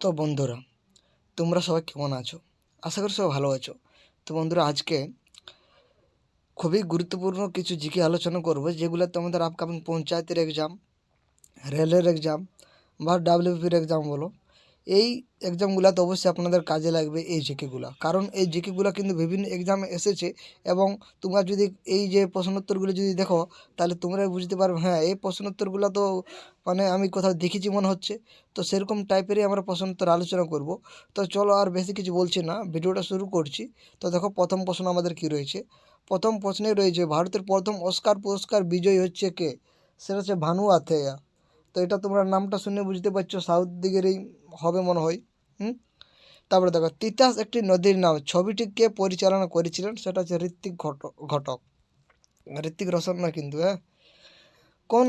তো বন্ধুরা, তোমরা সবাই কেমন আছো? আশা করি সবাই ভালো আছো। তো বন্ধুরা, আজকে খুবই গুরুত্বপূর্ণ কিছু জিকে আলোচনা করব, যেগুলো তোমাদের আপকামিং পঞ্চায়েতের এক্সাম, রেলের এক্সাম বা ডাব্লিউপির এক্সাম বলো, এই এক্সামগুলোতে অবশ্যই আপনাদের কাজে লাগবে এই জিকেগুলো। কারণ এই জিকেগুলো কিন্তু বিভিন্ন এক্সামে এসেছে, এবং তোমরা যদি এই যে প্রশ্নোত্তরগুলো যদি দেখো, তাহলে তোমরা বুঝতে পারবে, হ্যাঁ, এই প্রশ্নোত্তরগুলো তো মানে আমি কোথাও দেখেছি মনে হচ্ছে। তো সেরকম টাইপেরই আমরা প্রশ্নোত্তর আলোচনা করব। তো চলো, আর বেশি কিছু বলছি না, ভিডিওটা শুরু করছি। তো দেখো, প্রথম প্রশ্ন আমাদের কি রয়েছে। প্রথম প্রশ্নে রয়েছে, ভারতের প্রথম অস্কার পুরস্কার বিজয়ী হচ্ছে কে? সেটা হচ্ছে ভানু আথেয়া। তো এটা তোমরা নামটা শুনে বুঝতে পারছো, সাউথ দিকেরই হবে মনে হয়। হুম। তারপরে দেখো, তিতাস একটি নদীর নাম, ছবিটি কে পরিচালনা করেছিলেন? সেটা হচ্ছে ঋত্বিক ঘটক। ঋত্বিক রোশন না কিন্তু, হ্যাঁ। কোন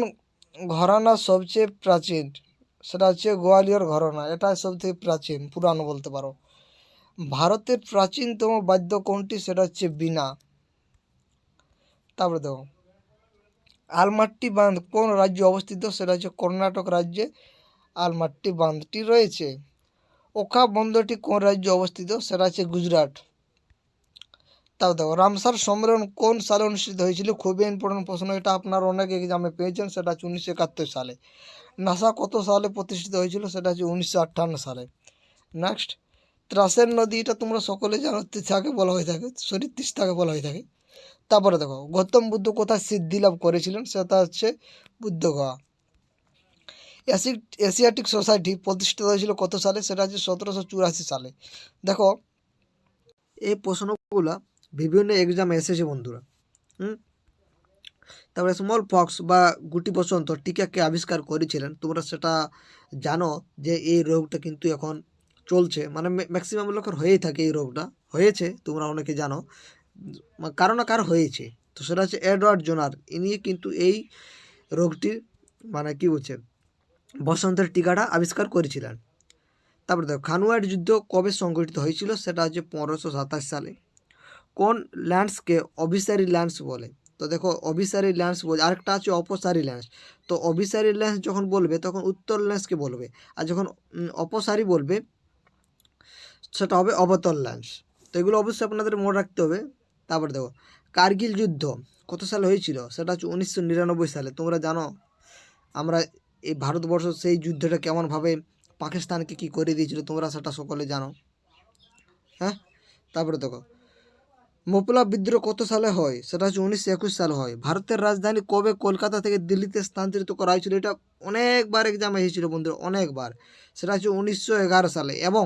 ঘরানা সবচেয়ে প্রাচীন? সেটা হচ্ছে গোয়ালিয়র ঘরানা। এটা সবথেকে প্রাচীন, পুরানো বলতে পারো। ভারতের প্রাচীনতম বাদ্য কোনটি? সেটা হচ্ছে বীণা। তারপরে দেখো, আলমাট্টি বাঁধ কোন রাজ্যে অবস্থিত? সেটা হচ্ছে কর্ণাটক রাজ্যে আলমাট্টি বাঁধটি রয়েছে। ওখা বন্দরটি কোন রাজ্যে অবস্থিত? সেটা হচ্ছে গুজরাট। তাও দেখো, রামসার সম্মেলন কোন সালে অনুষ্ঠিত হয়েছিল? খুবই ইম্পর্টেন্ট প্রশ্ন, এটা আপনারা অনেক এক্সামে পেয়েছেন। সেটা হচ্ছে 1971 সালে। নাসা কত সালে প্রতিষ্ঠিত হয়েছিল? সেটা হচ্ছে 1958 সালে। নেক্সট, ত্রাসের নদী, এটা তোমরা সকলে জানো, তিস্তাকে বলা হয়ে থাকে, সরি, তিস্তাকে বলা হয়ে থাকে। তারপরে দেখো, গৌতম বুদ্ধ কোথায় সিদ্ধি লাভ করেছিলেন? সেটা হচ্ছে বুদ্ধগয়া। এশিয়াটিক সোসাইটি প্রতিষ্ঠিত হয়েছিল কত সালে? সেটা হচ্ছে 1784 সালে। দেখো, এই প্রশ্নগুলো বিভিন্ন এক্সামে এসেছে বন্ধুরা। হুম। তারপরে স্মল পক্স বা গুটি বসন্ত টিকাকে আবিষ্কার করেছিলেন? তোমরা সেটা জানো যে এই রোগটা কিন্তু এখন চলছে, মানে ম্যাক্সিমাম লোকের হয়েই থাকে এই রোগটা। হয়েছে, তোমরা অনেকে জানো, কারো না কারো হয়েছে। তো সেটা হচ্ছে এডওয়ার্ড জোনার, ইনি কিন্তু এই রোগটির মানে কি বলছে বসন্তের টিকাটা আবিষ্কার করেছিলেন। তারপরে দেখো, খানুয়ার যুদ্ধ কবে সংঘটিত হয়েছিল? সেটা হচ্ছে 1527 সালে। কোন ল্যান্ডসকে অভিসারী ল্যান্ডস বলে? তো দেখো, অভিসারী ল্যান্ডস বলে, আরেকটা আছে অপসারী ল্যান্ডস। তো অভিসারী ল্যান্ডস যখন বলবে তখন উত্তর ল্যান্ডসকে বলবে, আর যখন অপসারী বলবে সেটা হবে অবতল ল্যান্ডস। তো এগুলো অবশ্যই আপনাদের মনে রাখতে হবে। তারপরে দেখো, কার্গিল যুদ্ধ কত সালে হয়েছিল? সেটা হচ্ছে 1999 সালে। তোমরা জানো আমরা এই ভারতবর্ষ সেই যুদ্ধটা কেমনভাবে পাকিস্তানকে কী করে দিয়েছিল, তোমরা সেটা সকলে জানো, হ্যাঁ। তারপরে দেখো, মোপলা বিদ্রোহ কত সালে হয়? সেটা হচ্ছে 1921 সালে হয়। ভারতের রাজধানী কবে কলকাতা থেকে দিল্লিতে স্থানান্তরিত করা হয়েছিল? এটা অনেকবার এক্সাম এসেছিল বন্ধুরা, অনেকবার। সেটা হচ্ছে 1911 সালে। এবং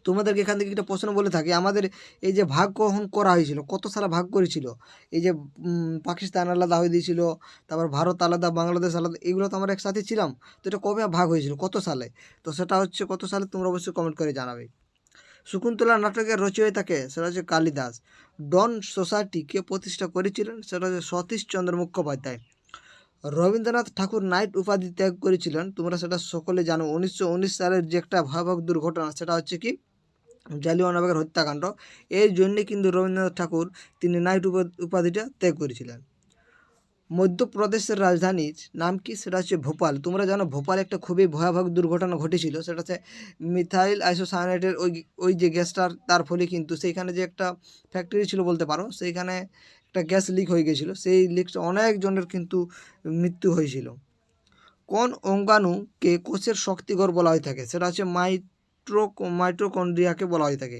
তোমাদেরকে এখান থেকে একটা প্রশ্ন বলে থাকি, আমাদের এই যে ভাগ কখন করা হয়েছিল, কত সালে ভাগ করেছিল? এই যে পাকিস্তান আলাদা হয়ে দিয়েছিল, তারপর ভারত আলাদা, বাংলাদেশ আলাদা, এগুলো তো আমরা একসাথে ছিলাম। তো এটা কবে ভাগ হয়েছিল, কত সালে? তো সেটা হচ্ছে কত সালে, তোমরা অবশ্যই কমেন্ট করে জানাবে। শকুন্তলা নাটকের রচয়িতাকে? সেটা হচ্ছে কালিদাস। ডন সোসাইটি কে প্রতিষ্ঠা করেছিলেন? সেটা হচ্ছে সতীশচন্দ্র মুখোপাধ্যায়। রবীন্দ্রনাথ ঠাকুর নাইট উপাধি ত্যাগ করেছিলেন? তোমরা সেটা সকলে জানো, 1919 সালের যে একটা ভয়াবহ দুর্ঘটনা, সেটা হচ্ছে কি জালিয়ানওয়ালাবাগের হত্যাকাণ্ড। এর জন্যে কিন্তু রবীন্দ্রনাথ ঠাকুর তিনি নাইট উপাধিটা ত্যাগ করেছিলেন। মধ্যপ্রদেশের রাজধানীর নাম কি? সেটা হচ্ছে ভোপাল। তোমরা জানো ভোপালে একটা খুবই ভয়াবহ দুর্ঘটনা ঘটেছিল, সেটা হচ্ছে মিথাইল আইসোসায়ানাইডের ওই যে গ্যাসটার, তার ফলে কিন্তু সেইখানে যে একটা ফ্যাক্টরি ছিল বলতে পারো, সেইখানে একটা গ্যাস লিক হয়ে গেছিলো। সেই লিকটা অনেকজনের কিন্তু মৃত্যু হয়েছিল। কোন অঙ্গাণুকে কোষের শক্তিঘর বলা হয়ে থাকে? সেটা হচ্ছে মাইটোকন্ড্রিয়াকে বলা হয়ে থাকে।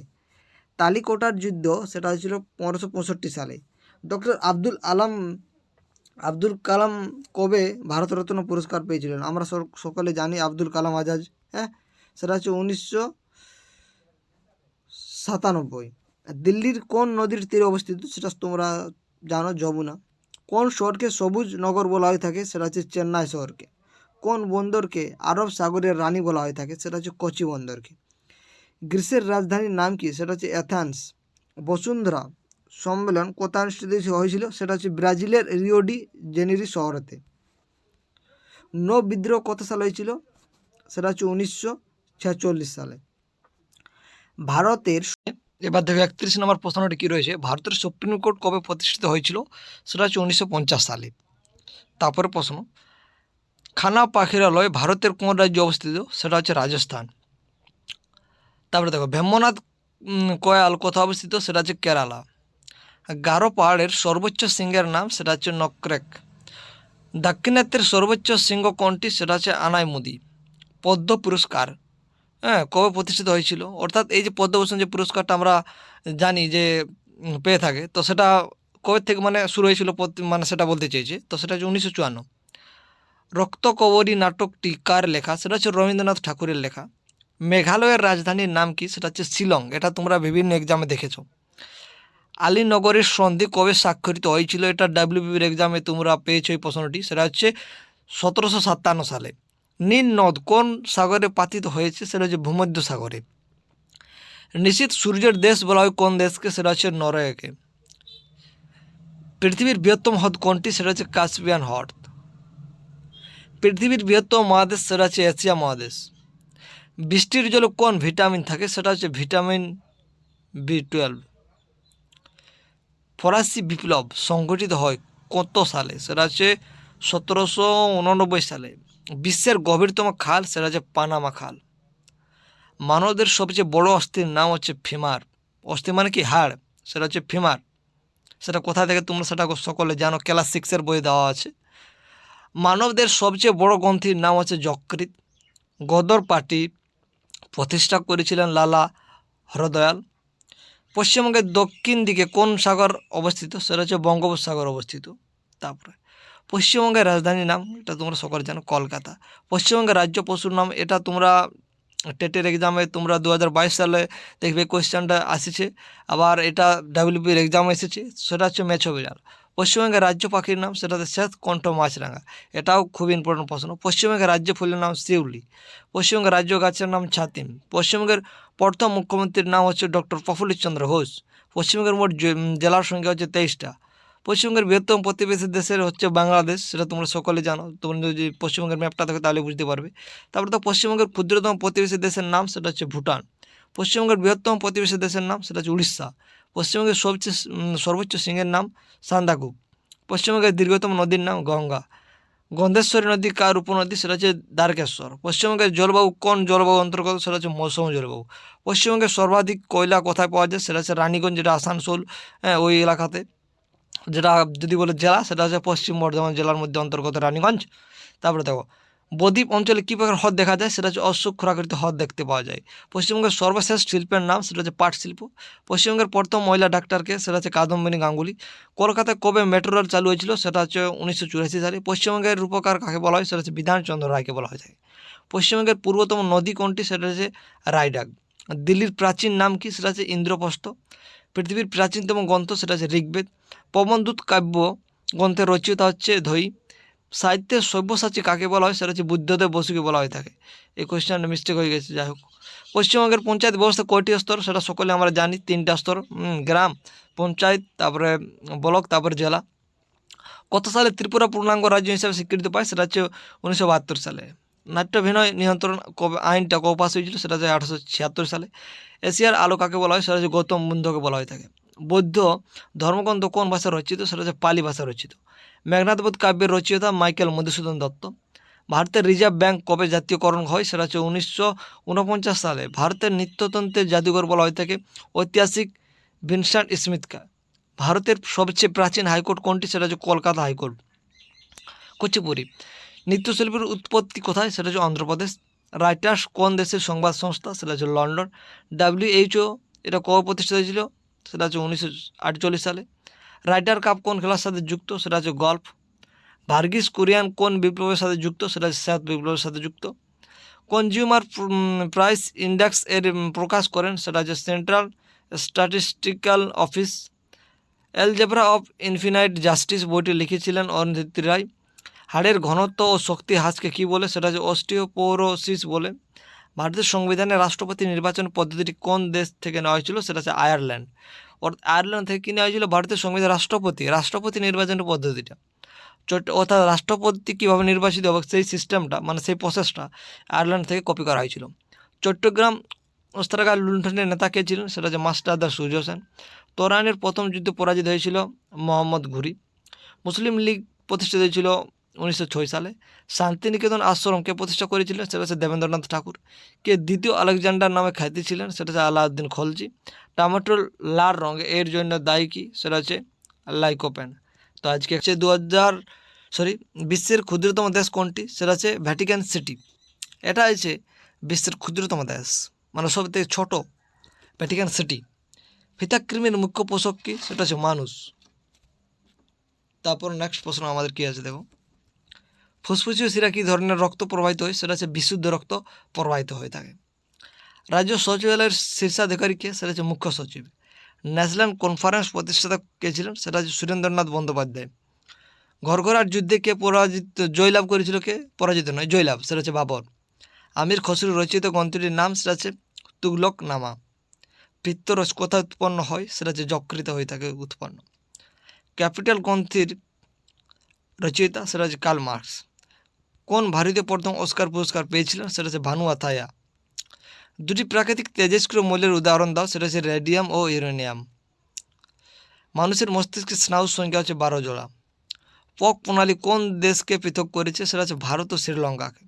তালিকোটার যুদ্ধ সেটা হয়েছিল 1565 সালে। ডক্টর আব্দুল কালাম কবে ভারতরত্ন পুরস্কার পেয়েছিলেন? আমরা সকলে জানি আব্দুল কালাম আজাদ, হ্যাঁ। সেটা হচ্ছে 1997। দিল্লির কোন নদীর তীরে অবস্থিত? সেটা তোমরা জানো, যমুনা। কোন শহরকে সবুজ নগর বলা হয়ে থাকে? সেটা হচ্ছে চেন্নাই শহরকে। কোন বন্দরকে আরব সাগরের রানী বলা হয়ে থাকে? সেটা হচ্ছে কোচি বন্দরকে। গ্রিসের রাজধানীর নাম কি? সেটা হচ্ছে অ্যাথেন্স। বসুন্ধরা সম্মেলন কোথায় অনুষ্ঠিত হয়েছিল? সেটা হচ্ছে ব্রাজিলের রিও ডি জেনিরি শহরেতে। বিদ্রোহ কত সালে হয়েছিল? সেটা হচ্ছে 1946 সালে। ভারতের, এবার দেখো 31 নম্বর প্রশ্নটি কী রয়েছে, ভারতের সুপ্রিম কোর্ট কবে প্রতিষ্ঠিত হয়েছিল? সেটা হচ্ছে 1950 সালে। তারপরে প্রশ্ন, খানা পাখিরালয় ভারতের কোন রাজ্যে অবস্থিত? সেটা হচ্ছে রাজস্থান। তারপরে দেখো ভেম্বনাথ কয়াল কোথায় অবস্থিত, সেটা হচ্ছে কেরালা। গারো পাহাড়ের সর্বোচ্চ শৃঙ্গের নাম, সেটা হচ্ছে নকরেক। দাক্ষিণাত্যের সর্বোচ্চ শৃঙ্গ কোনটি, সেটা হচ্ছে আনাইমুদি। পদ্ম পুরস্কার কবে প্রতিষ্ঠিত হয়েছিল, অর্থাৎ এই যে পদ্মভূষণ যে পুরস্কারটা আমরা জানি যে পেয়ে থাকে, তো সেটা কবে থেকে মানে শুরু হয়েছিল মানে সেটা বলতে চেয়েছে, তো সেটা হচ্ছে 1954। রক্তকবরী নাটকটি কার লেখা, সেটা হচ্ছে রবীন্দ্রনাথ ঠাকুরের লেখা। মেঘালয়ের রাজধানীর নাম কি, সেটা হচ্ছে শিলং। এটা তোমরা বিভিন্ন এক্সামে দেখেছো। আলীনগরের সন্ধি কবে স্বাক্ষরিত হয়েছিল, এটা ডাব্লিউবির এক্সামে তোমরা পেয়েছো এই প্রশ্নটি, সেটা হচ্ছে 1757 সালে। নীল নদ কোন সাগরে পাতিত হয়েছে, সেটা হচ্ছে ভূমধ্য সাগরে। নিশীথ সূর্যের দেশ বলা হয় কোন দেশকে, সেটা হচ্ছে নরওয়েকে। পৃথিবীর বৃহত্তম হ্রদ কোনটি, সেটা হচ্ছে কাস্পিয়ান হ্রদ। পৃথিবীর বৃহত্তম মহাদেশ, সেটা হচ্ছে এশিয়া মহাদেশ। বৃষ্টির জলে কোন ভিটামিন থাকে, সেটা হচ্ছে ভিটামিন B12। ফরাসি বিপ্লব সংঘটিত হয় কত সালে, সেটা হচ্ছে 1789 সালে। বিশ্বের গভীরতম খাল, সেটা হচ্ছে পানামা খাল। মানবদের সবচেয়ে বড় অস্থির নাম হচ্ছে ফিমার। অস্থি মানে কি হাড়, সেটা হচ্ছে ফিমার। সেটা কোথা থেকে তোমরা সেটা সকলে জানো, ক্লাস 6-এর বই দেওয়া আছে। মানবদের সবচেয়ে বড় গ্রন্থির নাম হচ্ছে যকৃৎ। গদর পার্টি প্রতিষ্ঠা করেছিলেন লালা হরদয়াল। পশ্চিমবঙ্গের দক্ষিণ দিকে কোন সাগর অবস্থিত, সেটা হচ্ছে বঙ্গোপসাগর অবস্থিত। তারপরে পশ্চিমবঙ্গের রাজধানীর নাম, এটা তোমরা সকলে জানো, কলকাতা। পশ্চিমবঙ্গের রাজ্য পশুর নাম, এটা তোমরা টেটের এক্সামে তোমরা 2022 সালে দেখবে কোয়েশ্চেনটা আসছে, আবার এটা ডাব্লিউবির এক্সাম এসেছে, সেটা হচ্ছে মেছো বিড়াল। পশ্চিমবঙ্গের রাজ্য পাখির নাম, সেটা হচ্ছে শ্বেতকণ্ঠ মাছরাঙা। এটাও খুব ইম্পর্টেন্ট প্রশ্ন। পশ্চিমবঙ্গের রাজ্য ফুলের নাম শিউলি। পশ্চিমবঙ্গের রাজ্য গাছের নাম ছাতিম। পশ্চিমবঙ্গের প্রথম মুখ্যমন্ত্রীর নাম হচ্ছে ডক্টর প্রফুল্লচন্দ্র ঘোষ। পশ্চিমবঙ্গের মোট জেলার সংখ্যা হচ্ছে 23টা। পশ্চিমবঙ্গের বৃহত্তম প্রতিবেশী দেশের হচ্ছে বাংলাদেশ, সেটা তোমরা সকলে জানো। তোমরা যদি পশ্চিমবঙ্গের ম্যাপটা দেখো তাহলে বুঝতে পারবে। তারপরে তো পশ্চিমবঙ্গের ক্ষুদ্রতম প্রতিবেশী দেশের নাম, সেটা হচ্ছে ভুটান। পশ্চিমবঙ্গের বৃহত্তম প্রতিবেশী দেশের নাম, সেটা হচ্ছে উড়িষ্যা। পশ্চিমবঙ্গের সর্বোচ্চ সিংহের নাম সান্দাকূপ। পশ্চিমবঙ্গের দীর্ঘতম নদীর নাম গঙ্গা। গন্ধেশ্বরী নদী কার উপনদী, সেটা হচ্ছে দ্বারকেশ্বর। পশ্চিমবঙ্গের জলবায়ু কোন জলবায়ু অন্তর্গত, সেটা হচ্ছে মৌসুমী জলবায়ু। পশ্চিমবঙ্গের সর্বাধিক কয়লা কোথায় পাওয়া যায়, সেটা হচ্ছে রানীগঞ্জ, যেটা আসানসোল ওই এলাকাতে। যেটা যদি বলে জেলা, সেটা হচ্ছে পশ্চিম বর্ধমান জেলার মধ্যে অন্তর্গত রানীগঞ্জ। তারপরে দেখো বদ্বীপ অঞ্চলে কী প্রকার হ্রদ দেখা যায়, সেটা হচ্ছে অশ্বক্ষুরাকৃতি হ্রদ দেখতে পাওয়া যায়। পশ্চিমবঙ্গের সর্বশেষ শিল্পের নাম, সেটা হচ্ছে পাট শিল্প। পশ্চিমবঙ্গের প্রথম মহিলা ডাক্তারকে, সেটা হচ্ছে কাদম্বিনী গাঙ্গুলি। কলকাতায় কবে মেট্রো রেল চালু হয়েছিল, সেটা হচ্ছে 1984 সালে। পশ্চিমবঙ্গের রূপকার কাকে বলা হয়, সেটা হচ্ছে বিধানচন্দ্র রায়কে বলা হয়ে থাকে। পশ্চিমবঙ্গের পূর্বতম নদী কোনটি, সেটা হচ্ছে রায়ডাক। দিল্লির প্রাচীন নাম কি, সেটা হচ্ছে ইন্দ্রপ্রস্থ। পৃথিবীর প্রাচীনতম গ্রন্থ, সেটা হচ্ছে ঋগ্বেদ। পবনদূত কাব্য গ্রন্থের রচয়িতা হচ্ছে ধৈ। সাহিত্যের সব্যসাচী কাকে বলা হয়, সেটা হচ্ছে বুদ্ধদেব বসুকে বলা হয়ে থাকে। এই কোয়েশ্চেনটা মিস্টেক হয়ে গেছে, যাই হোক। পশ্চিমবঙ্গের পঞ্চায়েত ব্যবস্থা কয়টি স্তর, সেটা সকলে আমরা জানি, 3টা স্তর। গ্রাম পঞ্চায়েত, তারপরে ব্লক, তারপরে জেলা। কত সালে ত্রিপুরা পূর্ণাঙ্গ রাজ্য হিসেবে স্বীকৃতি পায়, সেটা হচ্ছে 1972 সালে। নাট্যভিনয় নিয়ন্ত্রণ আইনটা কবে পাস হয়েছিল, সেটা হচ্ছে 1876 সালে। এশিয়ার আলো কাকে বলা হয়, সেটা হচ্ছে গৌতম বুদ্ধকে বলা হয়ে থাকে। বৌদ্ধ ধর্মগ্রন্থ কোন ভাষায় রচিত, সেটা হচ্ছে পালি ভাষায় রচিত। মেঘনাদবধ কাব্যের রচয়িতা মাইকেল মধুসূদন দত্ত। ভারতের রিজার্ভ ব্যাঙ্ক কবে জাতীয়করণ হয়, সেটা হচ্ছে 1949 সালে। ভারতের নৃত্যতন্ত্রের জাদুঘর বলা হয়ে থাকে ঐতিহাসিক ভিনসেন্ট স্মিথকে। ভারতের সবচেয়ে প্রাচীন হাইকোর্ট কোনটি, সেটা হচ্ছে কলকাতা হাইকোর্ট। কুচিপুড়ি নৃত্যশিল্পীর উৎপত্তি কোথায়, সেটা হচ্ছে অন্ধ্রপ্রদেশ। রাইটার্স কোন দেশের সংবাদ সংস্থা, সেটা হচ্ছে লন্ডন। WHO এটা কবে প্রতিষ্ঠিত হয়েছিল, সেটা হচ্ছে 1948 সালে। রাইটার কাপ কোন খেলার সাথে যুক্ত, সেটা হচ্ছে গল্ফ। ভার্গিস কুরিয়ান কোন বিপ্লবের সাথে যুক্ত, সেটা হচ্ছে শ্বেত বিপ্লবের সাথে যুক্ত। কনজিউমার প্রাইস ইন্ডেক্স এর প্রকাশ করেন, সেটা হচ্ছে central statistical office. Algebra of infinite justice বইটি লিখেছিলেন অরুন্ধতী রায়। হাড়ের ঘনত্ব ও শক্তি হ্রাসকে কী বলে, সেটা হচ্ছে অস্টিওপোরোসিস বলে। ভারতের সংবিধানে রাষ্ট্রপতি নির্বাচন পদ্ধতিটি কোন দেশ থেকে নেওয়া হয়েছিল, সেটা হচ্ছে আয়ারল্যান্ড। আয়ারল্যান্ড থেকে কী নেওয়া হয়েছিল, ভারতের সংবিধান রাষ্ট্রপতি নির্বাচনের পদ্ধতিটা, অর্থাৎ রাষ্ট্রপতি কীভাবে নির্বাচিত হবে সেই সিস্টেমটা, মানে সেই প্রসেসটা আয়ারল্যান্ড থেকে কপি করা হয়েছিল। চট্টগ্রাম অস্ত্রাগার লুণ্ঠনের নেতা কে ছিলেন, সেটা হচ্ছে মাস্টারদা সূর্য সেন। তরাইনের প্রথম যুদ্ধে পরাজিত হয়েছিল মোহাম্মদ ঘুরি। মুসলিম লীগ প্রতিষ্ঠিত হয়েছিল 1906 সালে। শান্তিনিকেতন আশ্রম কে প্রতিষ্ঠা করেছিলেন? সেটা হচ্ছে দেবেন্দ্রনাথ ঠাকুর। কে দ্বিতীয় আলেকজান্ডার নামে খ্যাতি ছিলেন? সেটা হচ্ছে আলাউদ্দিন খলজি। টমেটোর লাল রঙ এর জন্য দায়ী কি? সেটা হচ্ছে লাইকোপেন। তো আজকে হচ্ছে বিশ্বের ক্ষুদ্রতম দেশ কোনটি? সেটা হচ্ছে ভ্যাটিকান সিটি। এটা হচ্ছে বিশ্বের ক্ষুদ্রতম দেশ, মানে সবথেকে ছোট ভ্যাটিকান সিটি। ফিতাকৃমির মুখ্য পোষক কি? সেটা হচ্ছে মানুষ। তারপর নেক্সট প্রশ্ন আমাদের কী আছে দেখো, ফুসফুসীয় শিরা কী ধরনের রক্ত প্রবাহিত হয়? সেটা হচ্ছে বিশুদ্ধ রক্ত প্রবাহিত হয়ে থাকে। রাজ্য সচিবালয়ের শীর্ষাধিকারী কে? সেটা হচ্ছে মুখ্য সচিব। ন্যাশনাল কনফারেন্স প্রতিষ্ঠাতা কে ছিলেন? সেটা হচ্ছে সুরেন্দ্রনাথ বন্দ্যোপাধ্যায়। ঘরঘরার যুদ্ধে কে জয়লাভ করেছিল? কে পরাজিত নয়, জয়লাভ, সেটা হচ্ছে বাবর। আমির খসরু রচিত গ্রন্থটির নাম? সেটা হচ্ছে তুগলক নামা। পিত্তরস কোথায় উৎপন্ন হয়? সেটা হচ্ছে যকৃত হয়ে থাকে উৎপন্ন। ক্যাপিটাল গ্রন্থির রচয়িতা? সেটা হচ্ছে কার্ল মার্কস। কোন ভারতীয় প্রথম অস্কার পুরস্কার পেয়েছিলেন? সেটা হচ্ছে ভানু আথায়া। দুটি প্রাকৃতিক তেজস্ক্রিয় মৌলের উদাহরণ দাও। সেটা হচ্ছে রেডিয়াম ও ইউরেনিয়াম। মানুষের মস্তিষ্কের স্নায়ুর সংখ্যা হচ্ছে 12 জোড়া। পক প্রণালী কোন দেশকে পৃথক করেছে? সেটা হচ্ছে ভারত ও শ্রীলঙ্কাকে।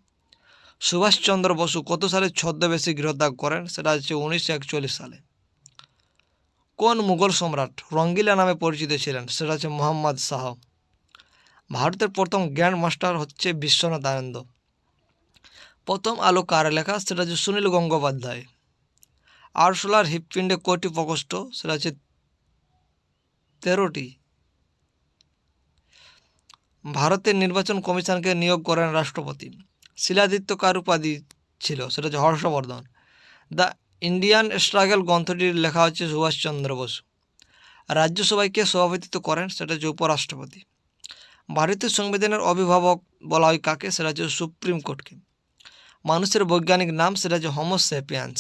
সুভাষচন্দ্র বসু কত সালে ছদ্মবেশী গৃহত্যাগ করেন? সেটা হচ্ছে 1941 সালে। কোন মুঘল সম্রাট রঙ্গিলা নামে পরিচিত ছিলেন? সেটা হচ্ছে মোহাম্মদ শাহ। ভারতের প্রথম গ্র্যান্ড মাস্টার হচ্ছে বিশ্বনাথ আনন্দ। প্রথম আলো কার লেখা? সেটা হচ্ছে সুনীল গঙ্গোপাধ্যায়। আরশোলার হৃৎপিণ্ডে কয়টি প্রকোষ্ঠ? সেটা হচ্ছে 13টি। ভারতের নির্বাচন কমিশনকে নিয়োগ করেন রাষ্ট্রপতি। শিলাদিত্য কার উপাধি ছিল? সেটা হচ্ছে হর্ষবর্ধন। দ্য ইন্ডিয়ান স্ট্রাগল গ্রন্থটির লেখা হচ্ছে সুভাষচন্দ্র বসু। রাজ্যসভায় কে সভাপতিত্ব করেন? সেটা হচ্ছে উপরাষ্ট্রপতি। ভারতীয় সংবিধানের অভিভাবক বলা হয় কাকে? সেটা হচ্ছে সুপ্রিম কোর্টকে। মানুষের বৈজ্ঞানিক নাম? সেটা হচ্ছে হোমো স্যাপিয়েন্স।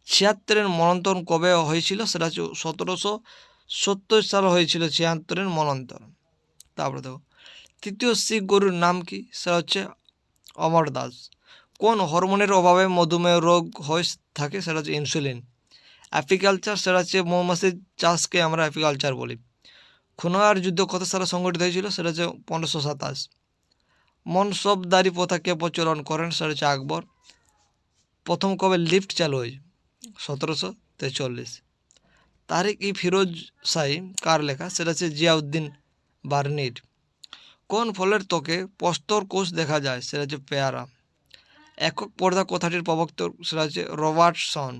76-এর মন্বন্তরণ কবে হয়েছিল? সেটা হচ্ছে 1770 সালে হয়েছিল 76-এর মন্বন্তরণ। তারপরে দেখো, তৃতীয় শিখ গরুর নাম কি? সেটা হচ্ছে অমর দাস। কোন হরমোনের অভাবে মধুমেহ রোগ হয়ে থাকে? সেটা হচ্ছে ইনসুলিন। অ্যাপিকালচার? সেটা হচ্ছে মৌমাছির চাষকে আমরা অ্যাপিকালচার বলি। খুনোয়ার যুদ্ধ কত সালে সংগঠিত হয়েছিল? সেটা হচ্ছে 1527। মনসবদারি প্রথা কে প্রচলন করেন? সেটা হচ্ছে আকবর। প্রথম কবে লিফট চালু হয়? 1743। তারিক ই ফিরোজ শাহী কার লেখা? সেটা হচ্ছে জিয়াউদ্দিন বার্নির। কোন ফলের ত্বকে প্রস্তর কোষ দেখা যায়? সেটা হচ্ছে পেয়ারা। একক পর্দা কথাটির প্রবক্তক? সেটা হচ্ছে রবার্টসন।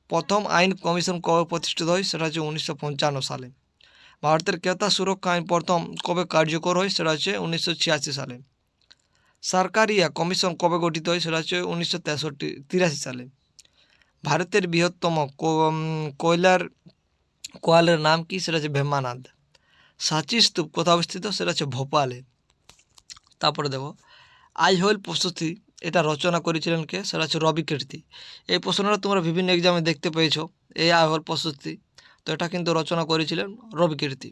প্রথম আইন কমিশন কবে প্রতিষ্ঠিত হয়? সেটা হচ্ছে 1955 সালে। ভারতের ক্রেতা সুরক্ষা আইন প্রথম কবে কার্যকর হয়? সেটা হচ্ছে 1986 সালে। সরকারিয়া কমিশন কবে গঠিত হয়? সেটা হচ্ছে 1983 সালে। ভারতের বৃহত্তম কোয়ালের নাম কি? সেটা হচ্ছে ভেম্বানাদ। সাঁচি স্তূপ কোথায় অবস্থিত? সেটা হচ্ছে ভোপালে। তারপরে দেখো, আইহোল প্রস্তুতি এটা রচনা করেছিলেন কে? সেটা হচ্ছে রবি কীর্তি। এই প্রশ্নটা তোমরা বিভিন্ন এক্সামে দেখতে পেয়েছো, এই আইহোল প্রস্তুতি। তো এটা কিন্তু রচনা করেছিলেন রবি কীর্তি।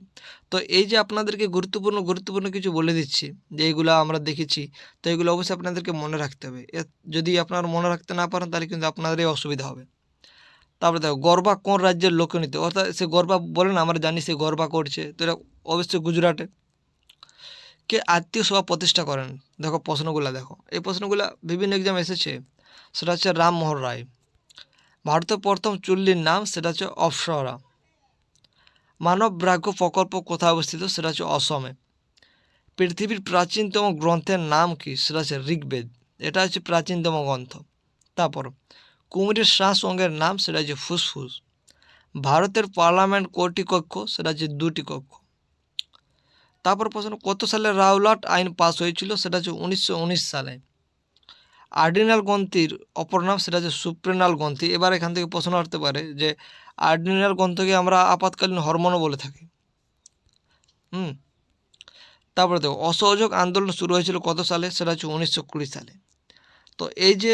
তো এই যে আপনাদেরকে গুরুত্বপূর্ণ কিছু বলে দিচ্ছি, যে এইগুলো আমরা দেখেছি, তো এগুলো অবশ্যই আপনাদেরকে মনে রাখতে হবে। যদি আপনারা মনে রাখতে না পারেন তাহলে কিন্তু আপনাদেরই অসুবিধা হবে। তারপরে দেখো, গরবা কোন রাজ্যের লোকনৃত্য? অর্থাৎ সে গরবা বলে না, আমরা জানি সে গরবা করছে, তো এটা অবশ্যই গুজরাটে। কে আত্মীয় সভা প্রতিষ্ঠা করেন? দেখো প্রশ্নগুলো দেখো, এই প্রশ্নগুলো বিভিন্ন এক্সাম এসেছে। সেটা হচ্ছে রামমোহন রায়। ভারতের প্রথম চুল্লির নাম? সেটা হচ্ছে অপ্সরা। মানব ব্যাঘ্র প্রকল্প কোথায় অবস্থিত? সেটা হচ্ছে অসমে। পৃথিবীর প্রাচীনতম গ্রন্থের নাম কি? সেটা হচ্ছে ঋগ্বেদ। এটা হচ্ছে প্রাচীনতম গ্রন্থ। তারপর কুমিরের শ্বাস অঙ্গের নাম? সেটা হচ্ছে ফুসফুস। ভারতের পার্লামেন্ট কয়টি কক্ষ? সেটা হচ্ছে 2টি কক্ষ। তারপর প্রশ্ন, কত সালে রাওলাট আইন পাস হয়েছিল? সেটা হচ্ছে 1919 সালে। আর্ডিনাল গ্রন্থির অপর নাম? সেটা হচ্ছে সুপ্রেনাল গ্রন্থি। এবার এখান থেকে প্রশ্ন আসতে পারে যে আর্ডিনাল গ্রন্থকে আমরা আপাতকালীন হরমোনও বলে থাকি। তারপরে দেখো, অসহযোগ আন্দোলন শুরু হয়েছিল কত সালে? সেটা হচ্ছে 1920 সালে। তো এই যে